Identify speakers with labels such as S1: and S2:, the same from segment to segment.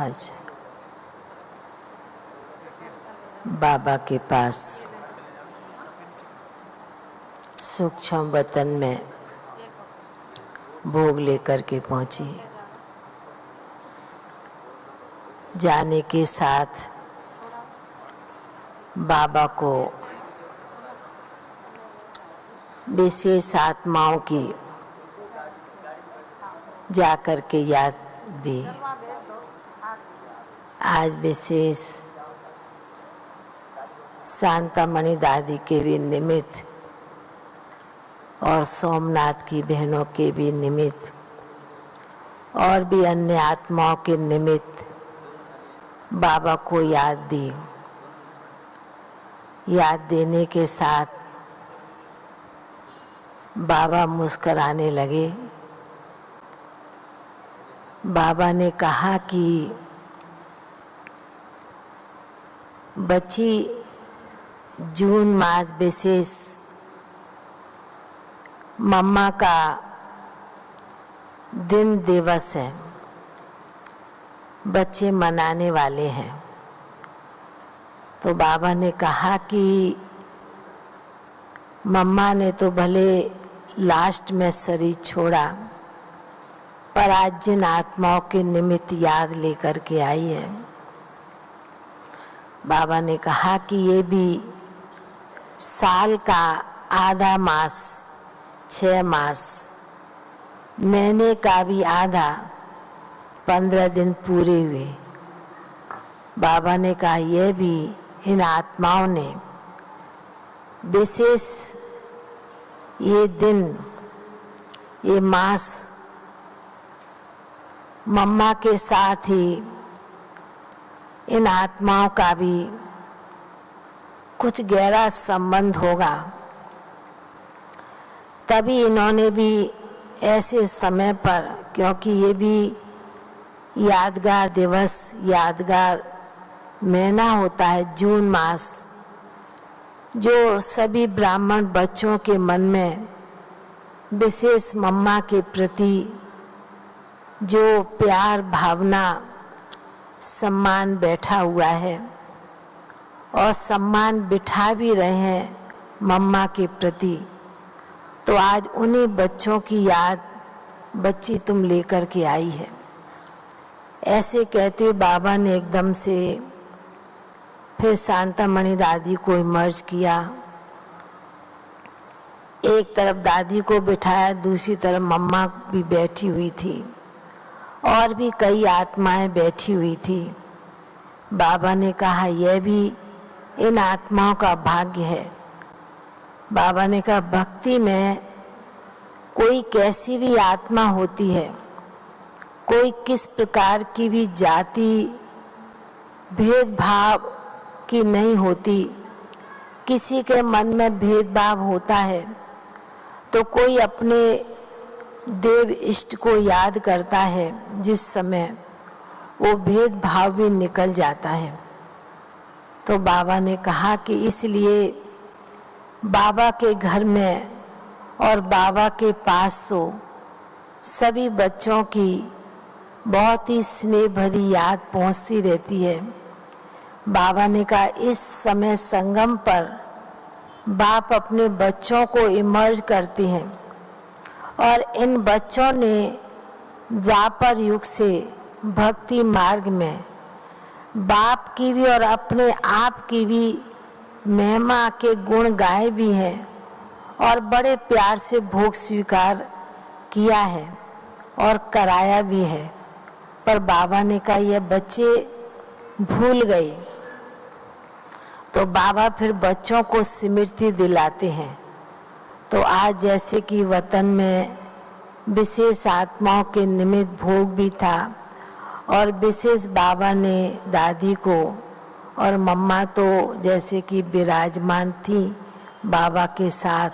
S1: आज बाबा के पास सूक्ष्म वतन में भोग लेकर के पहुंची। जाने के साथ बाबा को विशेष आत्माओं की जाकर के याद दी। आज विशेष शांतामणि दादी के भी निमित्त और सोमनाथ की बहनों के भी निमित्त और भी अन्य आत्माओं के निमित्त बाबा को याद दी। याद देने के साथ बाबा मुस्कुराने लगे। बाबा ने कहा कि बच्ची, जून मास विशेष मम्मा का दिन दिवस है, बच्चे मनाने वाले हैं। तो बाबा ने कहा कि मम्मा ने तो भले लास्ट में शरीर छोड़ा, पर आज जिन आत्माओं के निमित्त याद लेकर के आई है, बाबा ने कहा कि ये भी साल का आधा मास, 6 मास, महीने का भी आधा, 15 दिन पूरे हुए। बाबा ने कहा यह भी इन आत्माओं ने विशेष ये दिन, ये मास मम्मा के साथ ही इन आत्माओं का भी कुछ गहरा संबंध होगा। तभी इन्होंने भी ऐसे समय पर, क्योंकि ये भी यादगार दिवस, यादगार महीना होता है जून मास, जो सभी ब्राह्मण बच्चों के मन में विशेष मम्मा के प्रति जो प्यार, भावना, सम्मान बैठा हुआ है और सम्मान बिठा भी रहे हैं मम्मा के प्रति। तो आज उन्हीं बच्चों की याद बच्ची तुम लेकर के आई है। ऐसे कहते बाबा ने एकदम से फिर शांतामणि दादी को इमर्ज किया। एक तरफ दादी को बिठाया, दूसरी तरफ मम्मा भी बैठी हुई थी और भी कई आत्माएं बैठी हुई थी। बाबा ने कहा यह भी इन आत्माओं का भाग्य है। बाबा ने कहा भक्ति में कोई कैसी भी आत्मा होती है, कोई किस प्रकार की भी जाति भेदभाव की नहीं होती। किसी के मन में भेदभाव होता है तो कोई अपने देव इष्ट को याद करता है, जिस समय वो भेदभाव भी निकल जाता है। तो बाबा ने कहा कि इसलिए बाबा के घर में और बाबा के पास तो सभी बच्चों की बहुत ही स्नेह भरी याद पहुंचती रहती है। बाबा ने कहा इस समय संगम पर बाप अपने बच्चों को इमर्ज करते हैं और इन बच्चों ने द्वापर युग से भक्ति मार्ग में बाप की भी और अपने आप की भी महिमा के गुण गाए भी हैं और बड़े प्यार से भोग स्वीकार किया है और कराया भी है। पर बाबा ने कहा ये बच्चे भूल गए। तो बाबा फिर बच्चों को स्मृति दिलाते हैं। तो आज जैसे कि वतन में विशेष आत्माओं के निमित्त भोग भी था और विशेष बाबा ने दादी को और मम्मा तो जैसे कि विराजमान थी बाबा के साथ,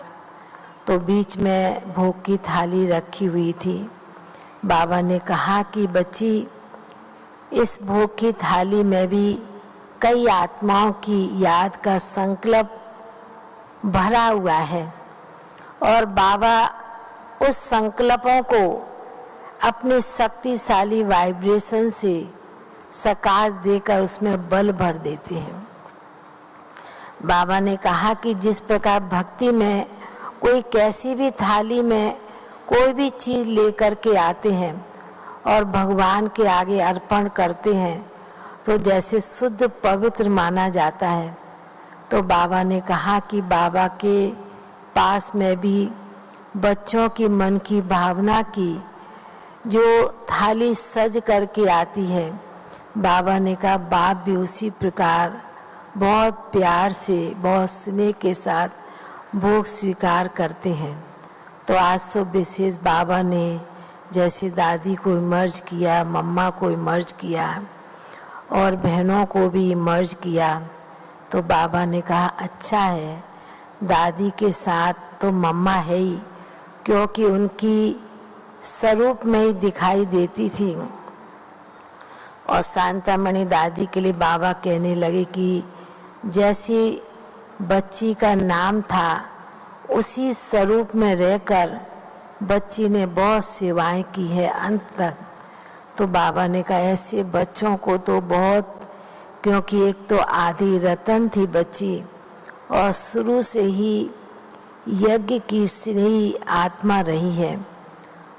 S1: तो बीच में भोग की थाली रखी हुई थी। बाबा ने कहा कि बच्ची इस भोग की थाली में भी कई आत्माओं की याद का संकल्प भरा हुआ है और बाबा उस संकल्पों को अपने शक्तिशाली वाइब्रेशन से सकाश देकर उसमें बल भर देते हैं। बाबा ने कहा कि जिस प्रकार भक्ति में कोई कैसी भी थाली में कोई भी चीज लेकर के आते हैं और भगवान के आगे अर्पण करते हैं तो जैसे शुद्ध पवित्र माना जाता है, तो बाबा ने कहा कि बाबा के पास में भी बच्चों की मन की भावना की जो थाली सज करके आती है, बाबा ने कहा बाप भी उसी प्रकार बहुत प्यार से, बहुत स्नेह के साथ भोग स्वीकार करते हैं। तो आज तो विशेष बाबा ने जैसे दादी को इमर्ज किया, मम्मा को इमर्ज किया और बहनों को भी इमर्ज किया, तो बाबा ने कहा अच्छा है, दादी के साथ तो मम्मा है ही, क्योंकि उनकी स्वरूप में ही दिखाई देती थी। और शांतामणि दादी के लिए बाबा कहने लगे कि जैसी बच्ची का नाम था उसी स्वरूप में रहकर बच्ची ने बहुत सेवाएं की है अंत तक। तो बाबा ने कहा ऐसे बच्चों को तो बहुत, क्योंकि एक तो आधी रतन थी बच्ची और शुरू से ही यज्ञ की स्नेही आत्मा रही है।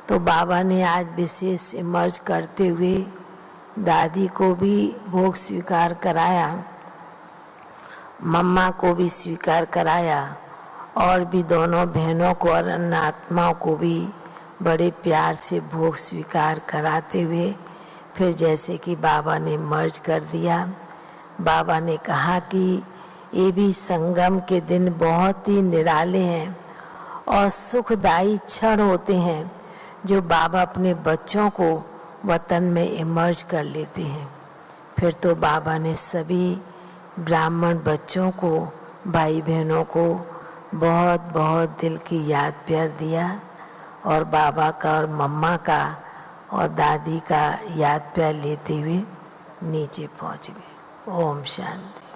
S1: तो बाबा ने आज विशेष इमर्ज करते हुए दादी को भी भोग स्वीकार कराया, मम्मा को भी स्वीकार कराया और भी दोनों बहनों को और अन्य आत्माओं को भी बड़े प्यार से भोग स्वीकार कराते हुए फिर जैसे कि बाबा ने मर्ज कर दिया। बाबा ने कहा कि ये भी संगम के दिन बहुत ही निराले हैं और सुखदायी क्षण होते हैं जो बाबा अपने बच्चों को वतन में इमर्ज कर लेते हैं। फिर तो बाबा ने सभी ब्राह्मण बच्चों को, भाई बहनों को बहुत बहुत दिल की याद प्यार दिया और बाबा का और मम्मा का और दादी का याद प्यार लेते हुए नीचे पहुंच गए। ओम शांति।